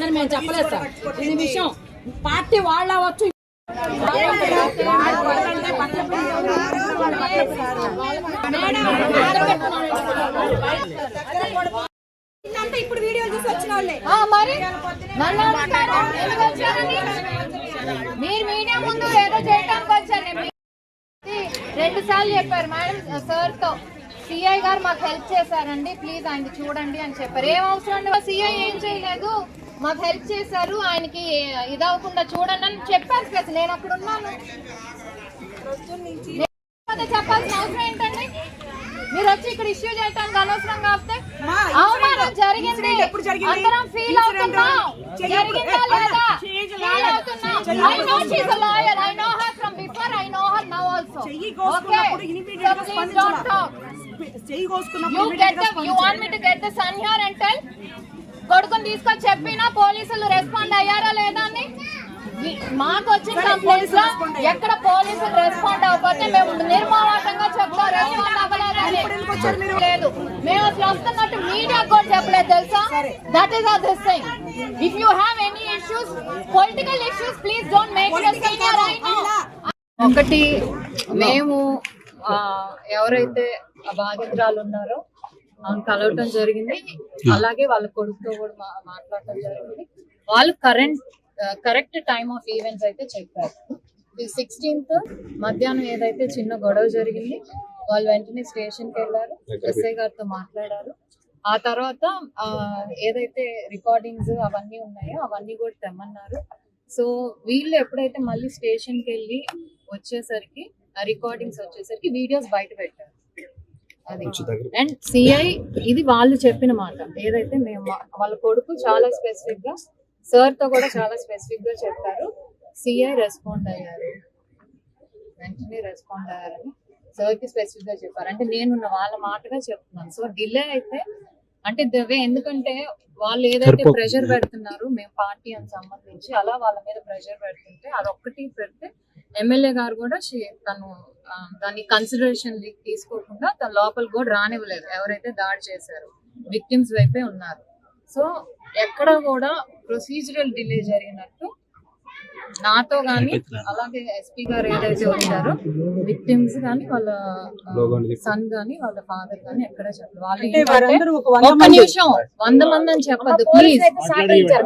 లేదని మేము చెప్పలేదు సార్. ఇది విషయం పార్టీ వాళ్ళ అవ్వచ్చు. ఇప్పుడు వీడియోలు చూసి వచ్చిన వాళ్ళే మరి మీరు మీడియా ముందు ఏదో చేయడానికి వచ్చారు. 2 సార్లు చెప్పారు మేడం సార్ తో, సిఐ గారు మాకు హెల్ప్ చేశారండి, ప్లీజ్ ఆయన చూడండి అని చెప్పారు. ఏం అవసరం అండి, సిఐ ఏం చేయలేదు, మాకు హెల్ప్ చేశారు, ఆయనకి ఇదవకుండా చూడండి అని చెప్పారు. ప్లస్ నేను అక్కడ ఉన్నాను, చెప్పాల్సిన అవసరం ఏంటండి? మీరు వచ్చి ఇక్కడ ఇష్యూ చేయడానికి అనవసరం కాకపోతే అవమానం జరిగింది, అందరం ఫీల్ అవుతున్నాం. జరిగిందా లేదా? ఫీల్ అవుతున్నాం. I know she's a lawyer. I know her from before. I know her now also. Okay. So please don't talk. You want me to get the son here and tell? కొడుకుని తీసుకొని చెప్పినా పోలీసులు respond అయ్యారా లేదా అని? మాకు వచ్చిన complaints లో ఎక్కడ పోలీసులు రెస్పాండ్ అవ్వకపోతే మేము నిర్మోహమాటంగా చెప్తాం రెస్పాండ్ అవ్వలేదని. లేదు, మేము అసలు వస్తున్నట్టు మీడియా కూడా చెప్పలేదు తెలుసా. That is this thing. If you have any issues, political issues, please don't make it a scene right now. ఒకటి, మేము ఎవరైతే బాధితురాలు ఉన్నారో ఆమె కలవటం జరిగింది, అలాగే వాళ్ళ కొడుకుతో కూడా మాట్లాడటం జరిగింది. వాళ్ళు కరెక్ట్ టైమ్ ఆఫ్ ఈవెంట్స్ అయితే చెప్పారు. 16th మధ్యాహ్నం ఏదైతే చిన్న గొడవ జరిగింది, వాళ్ళు వెంటనే స్టేషన్కి వెళ్ళారు, ఎస్ఐ గారితో మాట్లాడారు. ఆ తర్వాత ఏదైతే రికార్డింగ్స్ అవన్నీ ఉన్నాయో అవన్నీ కూడా తెమ్మన్నారు. సో వీళ్ళు ఎప్పుడైతే మళ్ళీ స్టేషన్కి వెళ్ళి వచ్చేసరికి, ఆ రికార్డింగ్స్ వచ్చేసరికి వీడియోస్ బయట పెట్టారు. అది అండ్ సిఐ ఇది వాళ్ళు చెప్పిన మాట ఏదైతే మేము వాళ్ళ కొడుకు చాలా స్పెసిఫిక్ గా సార్ తో కూడా చాలా స్పెసిఫిక్ గా చెప్పారు. సిఐ రెస్పాండ్ అయ్యారు, వెంటనే రెస్పాండ్ అయ్యారని సార్ కి స్పెసిఫిక్ గా చెప్పారు. అంటే నేను వాళ్ళ మాటగా చెప్తున్నాను. సో డిలే అయితే అంటే దవే, ఎందుకంటే వాళ్ళు ఏదైతే ప్రెషర్ పెడుతున్నారు మేము పార్టీ అని సంబంధించి, అలా వాళ్ళ మీద ప్రెషర్ పెడుతుంటే అదొక్కటి పెడితే ఎమ్మెల్యే గారు కూడా తను దాన్ని కన్సిడరేషన్ తీసుకోకుండా తన లోపల కూడా రానివ్వలేదు. ఎవరైతే దాడి చేశారో విక్టిమ్స్ వైపే ఉన్నారు. సో ఎక్కడ కూడా ప్రొసీజరల్ డిలే జరిగినట్టు నాతో గానీ అలాగే ఎస్పీ గారు ఏదైతే వచ్చారో విక్టిమ్స్ గానీ వాళ్ళ సన్ గానీ వాళ్ళ ఫాదర్ గానీ ఎక్కడ చెప్పలేదు. వాళ్ళు ఒక్క నిమిషం 100 మంది అని చెప్పద్దు ప్లీజ్.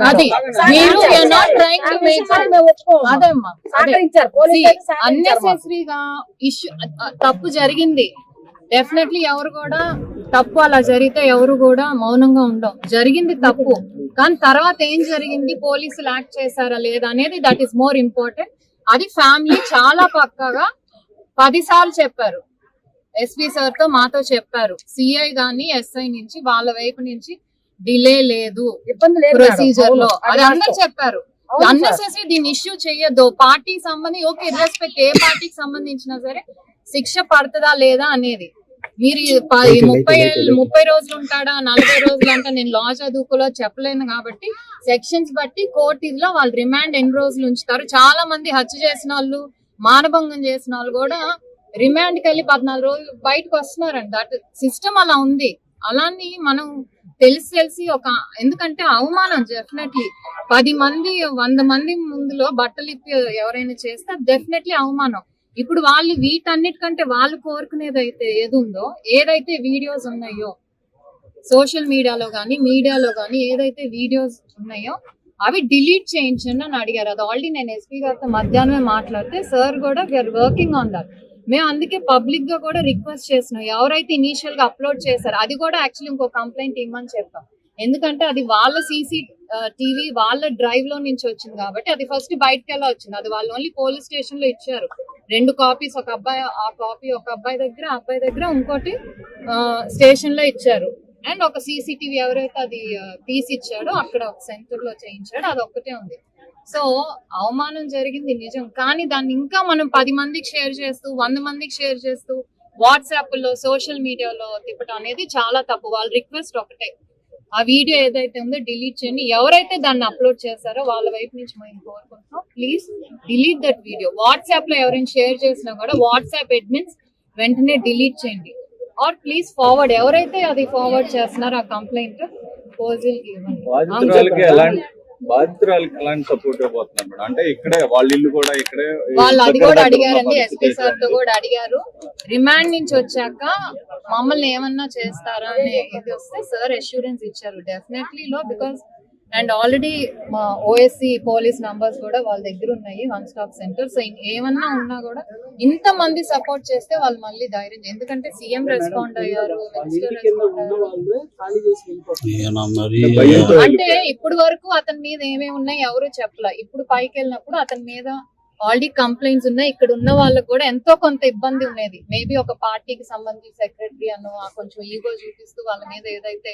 అది మీరు నాట్ ట్రైంగ్ టు మేక్ అదేమ్మా, అన్నెసెసరీగా ఇష్యూ తప్పు జరిగింది. డెఫినెట్లీ ఎవరు కూడా తప్పు అలా జరిగితే ఎవరు కూడా మౌనంగా ఉండవు. జరిగింది తప్పు, కానీ తర్వాత ఏం జరిగింది, పోలీసులు యాక్ట్ చేశారా లేదా అనేది దట్ ఈస్ మోర్ ఇంపార్టెంట్. అది ఫ్యామిలీ చాలా పక్కాగా 10 సార్లు చెప్పారు. ఎస్పీ సార్ తో మాతో చెప్పారు. సిఐ గానీ ఎస్ఐ నుంచి వాళ్ళ వైపు నుంచి డిలే లేదు ప్రొసీజర్ లో, అది అందరు చెప్పారు. అన్నెసెసరీ దీన్ని ఇష్యూ చెయ్యొద్దు. పార్టీకి సంబంధించి ఓకే, ఇర్రెస్పెక్ట్ ఏ పార్టీకి సంబంధించినా సరే శిక్ష పడుతుందా లేదా అనేది మీరు 30 రోజులు ఉంటాడా 40 రోజులు అంటా నేను లా చదువుకోలో చెప్పలేను. కాబట్టి సెక్షన్స్ బట్టి కోర్టు ఇదిలో వాళ్ళు రిమాండ్ ఎన్ని రోజులు ఉంచుతారు. చాలా మంది హత్య చేసిన వాళ్ళు, మానభంగం చేసిన వాళ్ళు కూడా రిమాండ్కి వెళ్ళి 14 రోజులు బయటకు వస్తున్నారండి. దట్ సిస్టమ్ అలా ఉంది. అలాని మనం తెలిసి ఎందుకంటే అవమానం డెఫినెట్లీ 10 మంది 100 మంది ముందులో బట్టలు ఇప్పి ఎవరైనా చేస్తే డెఫినెట్లీ అవమానం. ఇప్పుడు వాళ్ళు వీటన్నిటికంటే వాళ్ళు కోరుకునేది అయితే ఏది ఉందో, ఏదైతే వీడియోస్ ఉన్నాయో సోషల్ మీడియాలో కానీ ఏదైతే వీడియోస్ ఉన్నాయో అవి డిలీట్ చేయించండి అని అడిగారు. అది ఆల్రెడీ నేను ఎస్పీ గారితో మధ్యాహ్నమే మాట్లాడితే సార్ కూడా వీఆర్ వర్కింగ్ ఆన్ దట్. మేము అందుకే పబ్లిక్ గా కూడా రిక్వెస్ట్ చేస్తున్నాం. ఎవరైతే ఇనీషియల్ గా అప్లోడ్ చేశారో అది కూడా యాక్చువల్లీ ఇంకో కంప్లైంట్ ఇవ్వమని చెప్పాం. ఎందుకంటే అది వాళ్ళ టీవీ వాళ్ళ డ్రైవ్ లో నుంచి వచ్చింది కాబట్టి అది ఫస్ట్ బయటకు ఎలా వచ్చింది. అది వాళ్ళు ఓన్లీ పోలీస్ స్టేషన్ లో ఇచ్చారు 2 కాపీస్. ఒక అబ్బాయి ఆ కాపీ ఒక అబ్బాయి దగ్గర ఇంకోటి స్టేషన్ లో ఇచ్చారు. అండ్ ఒక సీసీటీవీ ఎవరైతే అది తీసి ఇచ్చాడో అక్కడ ఒక సెంటర్ లో చేయించాడు, అది ఒక్కటే ఉంది. సో అవమానం జరిగింది నిజం, కానీ దాన్ని ఇంకా మనం 10 మందికి షేర్ చేస్తూ 100 మందికి షేర్ చేస్తూ వాట్సాప్ లో సోషల్ మీడియాలో తిప్పటం అనేది చాలా తప్పు. వాళ్ళ రిక్వెస్ట్ ఒకటే, ఆ వీడియో ఏదైతే ఉందో డిలీట్ చేయండి. ఎవరైతే దాన్ని అప్లోడ్ చేశారో వాళ్ళ వైపు నుంచి మేము కోరుకుంటున్నాం, please delete that video. WhatsApp లో ఎవరైనా షేర్ చేసినా కూడా వాట్సాప్ అడ్మిన్స్ వెంటనే డిలీట్ చేయండి. ఆర్ ప్లీజ్ ఫార్వర్డ్, ఎవరైతే అది ఫార్వర్డ్ చేస్తున్నారో ఆ కంప్లైంట్ బాధితురాలకి ఎలాంటి సపోర్ట్ ఇవ్వబోతున్నారు మేడం? అంటే ఇక్కడే వాళ్ళ ఇల్లు కూడా ఇక్కడే, వాళ్ళు అది దగ్గర కూడా దగ్గర ఉన్న అడిగారండి, పరిస్థితి ఎస్పీ సార్ తో ఏంటంటే, కూడా అడిగారు. రిమాండ్ నుంచి వచ్చాక మమ్మల్ని ఏమన్నా చేస్తారా అని ఇది వస్తే సార్ అష్యూరెన్స్ ఇచ్చారు డెఫినెట్లీ లో, బికాస్ అండ్ ఆల్రెడీ మా ఓఎస్సి పోలీస్ నంబర్స్ కూడా వాళ్ళ దగ్గర ఉన్నాయి, వన్ స్టాప్ సెంటర్. సో ఏమన్నా ఉన్నా కూడా ఇంత మంది సపోర్ట్ చేస్తే వాళ్ళు మళ్ళీ ధైర్యం, ఎందుకంటే సీఎం రెస్పాండ్ అయ్యారు, మినిస్టర్ రెస్పాండ్ అయ్యారు. అంటే ఇప్పుడు వరకు అతని మీద ఏమేమి ఉన్నాయి ఎవరు చెప్పలా. ఇప్పుడు పైకి వెళ్ళినప్పుడు అతని మీద ఆల్రెడీ కంప్లైంట్స్ ఉన్నాయి. ఇక్కడ ఉన్న వాళ్ళకి కూడా ఎంతో కొంత ఇబ్బంది ఉండేది. మేబీ ఒక పార్టీకి సంబంధించి సెక్రటరీ అను కొంచెం ఈగో చూపిస్తూ వాళ్ళ మీద ఏదైతే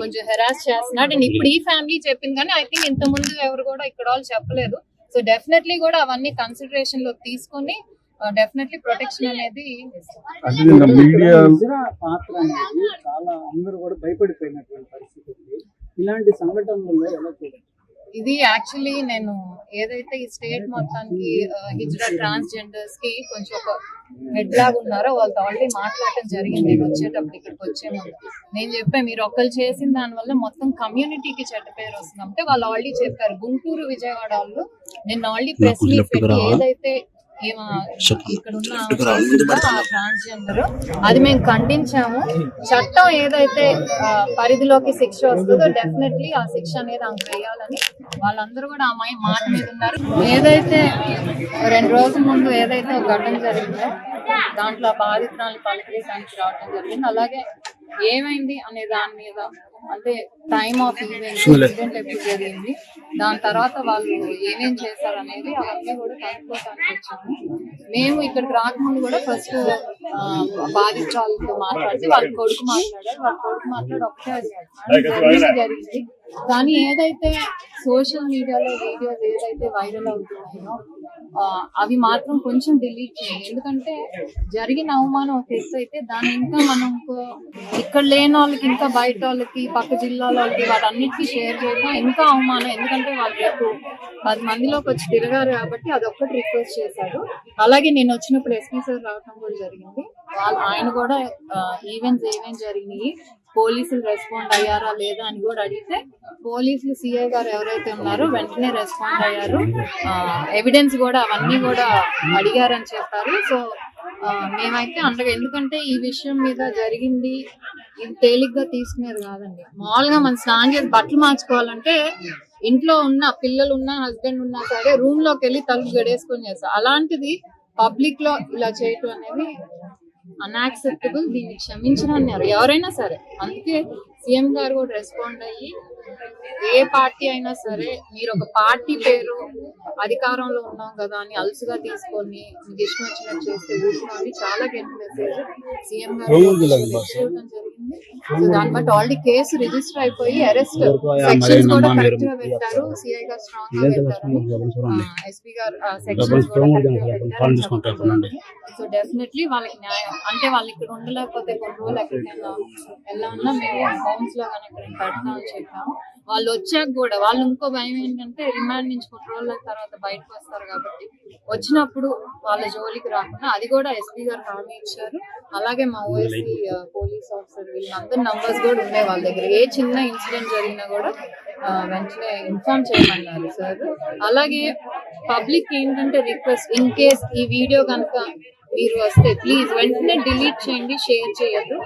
కొంచెం హెరాస్ చేస్తున్నాడు. అండ్ ఇప్పుడు ఈ ఫ్యామిలీ చెప్పింది, కానీ ఐ థింక్ ఇంత ముందు ఎవరు కూడా ఇక్కడ వాళ్ళు చెప్పలేదు. సో డెఫినెట్లీ కూడా అవన్నీ కన్సిడరేషన్ లో తీసుకొని డెఫినెట్లీ ప్రొటెక్షన్ అనేది మీడియా పాత్ర అనేది చాలా అందరూ కూడా భయపడిపోయినటువంటి పరిస్థితి. ఇలాంటి సంఘటనలలో ఎలా చూడాలి? ఇది యాక్చువల్లీ నేను ఏదైతే ఈ స్టేట్ మొత్తానికి హిజ్రా ట్రాన్స్జెండర్స్ కి కొంచెం ఒక హెడ్ లాగా ఉన్నారో వాళ్ళతో ఆల్రెడీ మాట్లాడటం జరిగింది. నేను వచ్చేటప్పుడు ఇక్కడికి వచ్చే ముందు నేను చెప్పాను, మీరు ఒక్కరు చేసిన దాని వల్ల మొత్తం కమ్యూనిటీకి చెడ్డ పేరు వస్తుంది. అంటే వాళ్ళు ఆల్రెడీ చెప్పారు, గుంటూరు విజయవాడ వాళ్ళు నిన్న ఆల్రెడీ ప్రెస్ మీట్ పెట్టి ఏదైతే ఇక్కడ ఉన్న ట్రాన్స్జెండర్ అది మేము ఖండించాము. చట్టం ఏదైతే పరిధిలోకి శిక్ష వస్తుందో డెఫినెట్లీ ఆ శిక్ష అనేది ఆమె వేయాలని వాళ్ళందరూ కూడా ఆ మాట మీద ఉన్నారు. ఏదైతే 2 రోజుల ముందు ఏదైతే ఒక ఘటన జరిగిందో దాంట్లో బాధితురాలు పలకరించడానికి రావడం జరిగింది. అలాగే ఏమైంది అనే దాని మీద, అంటే టైమ్ ఆఫ్ ఇన్సిడెంట్ ఎప్పుడు జరిగింది, దాని తర్వాత వాళ్ళు ఏమేం చేశారు అనేది అవన్నీ కూడా కనుక్కోవడానికి వచ్చాము. మేము ఇక్కడికి రాకముందు కూడా ఫస్ట్ బాధితురాలతో మాట్లాడితే వాళ్ళ కొడుకు మాట్లాడి ఒకటే జరిగింది. కానీ ఏదైతే సోషల్ మీడియాలో వీడియోస్ ఏదైతే వైరల్ అవుతున్నాయో అవి మాత్రం కొంచెం డిలీట్ చేయండి. ఎందుకంటే జరిగిన అవమానం ఒక ఎత్తు అయితే దాన్ని ఇంకా మనం ఇక్కడ లేని వాళ్ళకి, ఇంకా బయట వాళ్ళకి, పక్క జిల్లాల వాళ్ళకి వాటన్నిటికీ షేర్ చేయడం ఇంకా అవమానం. ఎందుకంటే వాళ్ళు రేపు 10 మందిలోకి వచ్చి తిరగారు కాబట్టి అదొక్కటి రిక్వెస్ట్ చేశారు. అలాగే నేను వచ్చినప్పుడు ఎస్పీ సార్ రావడం కూడా జరిగింది. ఆయన కూడా ఈవెంట్స్ ఏమేమి జరిగినాయి, పోలీసులు రెస్పాండ్ అయ్యారా లేదా అని కూడా అడిగితే పోలీసులు సిఐ గారు ఎవరైతే ఉన్నారో వెంటనే రెస్పాండ్ అయ్యారు. ఎవిడెన్స్ కూడా అవన్నీ కూడా అడిగారని చెప్పారు. సో మేమైతే అండగా, ఎందుకంటే ఈ విషయం మీద జరిగింది ఇది తేలిగ్గా తీసుకునేది కాదండి. మామూలుగా మనం స్నానం చేసి బట్టలు మార్చుకోవాలంటే ఇంట్లో ఉన్న పిల్లలు ఉన్నా హస్బెండ్ ఉన్నా సరే రూమ్ లోకి వెళ్ళి తలుపు గడేసుకొని చేస్తారు. అలాంటిది పబ్లిక్ లో ఇలా చేయటం అనేది అన్యాక్సెప్టబుల్. దీన్ని క్షమించనన్నారు ఎవరైనా సరే. అందుకే సీఎం గారు కూడా రెస్పాండ్ అయ్యి ఏ పార్టీ అయినా సరే మీరు ఒక పార్టీ పేరు అధికారంలో ఉన్నాం కదా అని అలుసుగా తీసుకొని మీకు ఇష్టం వచ్చినట్టు చేస్తే ఊరుకోండి, చాలా గెంట్ మెసేజ్ సీఎం గారు జరిగింది. సో దాన్ని బట్టి ఆల్రెడీ కేసు రిజిస్టర్ అయిపోయి అరెస్ట్ సెక్షన్స్ కూడా కరెక్ట్ గా పెట్టారు. సిఐ గారు స్ట్రాంగ్ గా పెట్టారు, ఎస్పీ గారు సెక్షన్స్ కూడా పెట్టారు. సో డెఫినెట్లీ వాళ్ళకి న్యాయం, అంటే వాళ్ళు ఇక్కడ ఉండలేకపోతే కొన్ని రోజులు ఎక్కడికైనా వెళ్ళామన్నా మేము హోమ్స్ లో కానీ ఎక్కడ పెడతామని చెప్పాము. వాళ్ళు వచ్చాక కూడా వాళ్ళు ఇంకో భయం ఏంటంటే రిమాండ్ నుంచి కొన్ని రోజుల తర్వాత బయటకు వస్తారు కాబట్టి వచ్చినప్పుడు వాళ్ళ జోలికి రాకుండా అది కూడా ఎస్పీ గారు హామీ ఇచ్చారు. అలాగే మా ఓఎస్సీ పోలీస్ ఆఫీసర్ వీళ్ళందరూ నంబర్స్ కూడా ఉన్నాయి వాళ్ళ దగ్గర. ఏ చిన్న ఇన్సిడెంట్ జరిగినా కూడా వెంటనే ఇన్ఫార్మ్ చేయమన్నారు సార్. అలాగే పబ్లిక్ ఏంటంటే రిక్వెస్ట్, ఇన్ కేస్ ఈ వీడియో కనుక మీరు వస్తే ప్లీజ్ వెంటనే డిలీట్ చేయండి, షేర్ చేయొద్దు.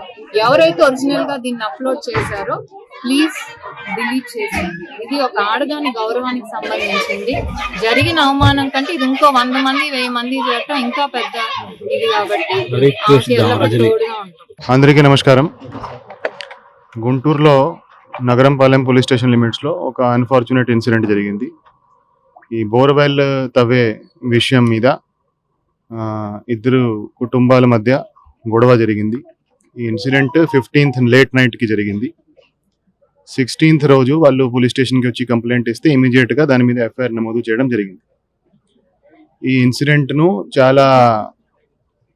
ఎవరైతే ఒరిజినల్ గా దీన్ని అప్లోడ్ చేశారో ప్లీజ్ డిలీట్ చేసేయండి. ఇది ఒక ఆడదాని గౌరవానికి సంబంధించింది. జరిగిన అవమానం కంటే ఇది ఇంకో 100 మంది 1000 మంది చేయటం ఇంకా పెద్ద ఇది కాబట్టి తోడుగా ఉంటుంది. అందరికీ నమస్కారం. గుంటూరులో నగరంపాలెం పోలీస్ స్టేషన్ లిమిట్స్లో ఒక అన్ఫార్చునేట్ ఇన్సిడెంట్ జరిగింది. ఈ బోర్వెల్ తవ్వే విషయం మీద 2 కుటుంబాల మధ్య గొడవ జరిగింది. ఈ ఇన్సిడెంట్ 15th లేట్ నైట్కి జరిగింది. 16th రోజు వాళ్ళు పోలీస్ స్టేషన్కి వచ్చి కంప్లైంట్ ఇస్తే ఇమీడియట్గా దాని మీద ఎఫ్ఐఆర్ నమోదు చేయడం జరిగింది. ఈ ఇన్సిడెంట్ను చాలా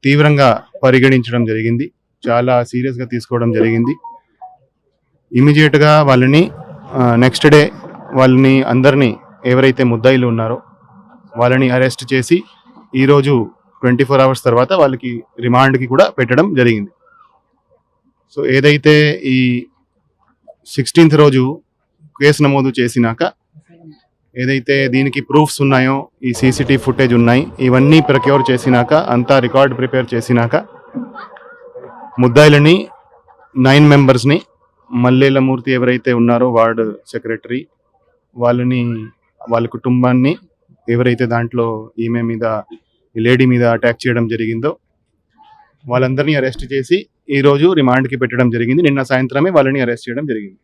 తీవ్రంగా పరిగణించడం జరిగింది, చాలా సీరియస్గా తీసుకోవడం జరిగింది. ఇమీడియట్గా వాళ్ళని నెక్స్ట్ డే వాళ్ళని అందరినీ ఎవరైతే ముద్దాయిలు ఉన్నారో వాళ్ళని అరెస్ట్ చేసి ఈరోజు 24 hours తర్వాత వాళ్ళకి రిమాండ్కి కూడా పెట్టడం జరిగింది. సో ఏదైతే ఈ 16th రోజు కేసు నమోదు చేసినాక ఏదైతే దీనికి ప్రూఫ్స్ ఉన్నాయో ఈ సీసీటీవీ ఫుటేజ్ ఉన్నాయి, ఇవన్నీ ప్రక్యూర్ చేసినాక అంతా రికార్డ్ ప్రిపేర్ చేసినాక ముద్దాయిలని 9 మెంబర్స్ని మల్లేలమూర్తి ఎవరైతే ఉన్నారో వార్డు సెక్రటరీ వాళ్ళ కుటుంబాన్ని ఎవరైతే దాంట్లో ఈమె మీద ఈ లేడీ మీద అటాక్ చేయడం జరిగిందో వాళ్ళందరినీ అరెస్ట్ చేసి ఈరోజు రిమాండ్కి పెట్టడం జరిగింది. నిన్న సాయంత్రమే వాళ్ళని అరెస్ట్ చేయడం జరిగింది.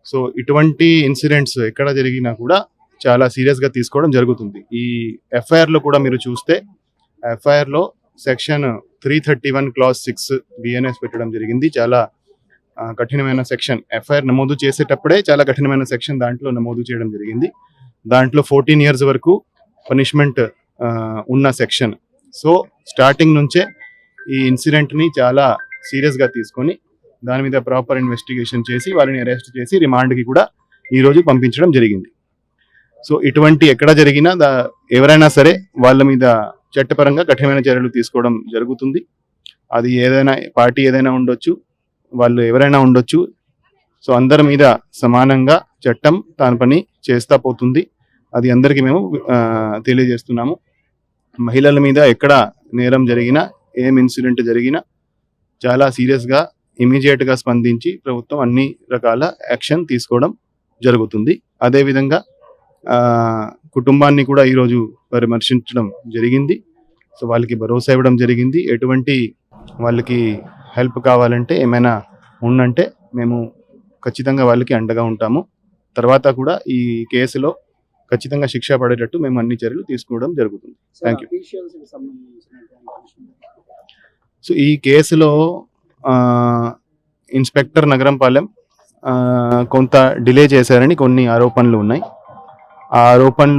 సో ఇటువంటి ఇన్సిడెంట్స్ ఎక్కడ జరిగినా కూడా చాలా సీరియస్గా తీసుకోవడం జరుగుతుంది. ఈ ఎఫ్ఐఆర్లో కూడా మీరు చూస్తే ఎఫ్ఐఆర్లో సెక్షన్ 331 క్లాజ్ 6 బిఎన్ఎస్ పెట్టడం జరిగింది. చాలా కఠినమైన సెక్షన్. ఎఫ్ఐఆర్ నమోదు చేసేటప్పుడే చాలా కఠినమైన సెక్షన్ దాంట్లో నమోదు చేయడం జరిగింది. దాంట్లో 14 years వరకు పనిష్మెంట్ ఉన్న సెక్షన్. సో స్టార్టింగ్ నుంచే ఈ ఇన్సిడెంట్ని చాలా సీరియస్గా తీసుకొని దాని మీద ప్రాపర్ ఇన్వెస్టిగేషన్ చేసి వాళ్ళని అరెస్ట్ చేసి రిమాండ్కి కూడా ఈరోజు పంపించడం జరిగింది. సో ఇటువంటి ఎక్కడ జరిగినా ఎవరైనా సరే వాళ్ళ మీద చట్టపరంగా కఠినమైన చర్యలు తీసుకోవడం జరుగుతుంది. అది ఏదైనా పార్టీ ఏదైనా ఉండొచ్చు, వాళ్ళు ఎవరైనా ఉండొచ్చు. సో అందరి మీద సమానంగా చట్టం దాని పని చేస్తా పోతుంది. అది అందరికీ మేము తెలియజేస్తున్నాము. మహిళల మీద ఎక్కడ నేరం జరిగినా, ఏం ఇన్సిడెంట్ జరిగినా చాలా సీరియస్గా ఇమీడియట్గా స్పందించి ప్రభుత్వం అన్ని రకాల యాక్షన్ తీసుకోవడం జరుగుతుంది. అదేవిధంగా కుటుంబాన్ని కూడా ఈరోజు పరామర్శించడం జరిగింది. సో వాళ్ళకి భరోసా ఇవ్వడం జరిగింది. ఎటువంటి వాళ్ళకి హెల్ప్ కావాలంటే ఏమైనా ఉందంటే మేము ఖచ్చితంగా వాళ్ళకి అండగా ఉంటాము. తర్వాత కూడా ఈ కేసులో ఖచ్చితంగా శిక్ష పడేటట్టు మేము అన్ని చర్యలు తీసుకోవడం జరుగుతుంది. Thank you. సో ఈ కేసులో ఇన్స్పెక్టర్ నగరంపాలెం కొంత డిలే చేశారని కొన్ని ఆరోపణలు ఉన్నాయి. ఆ ఆరోపణలు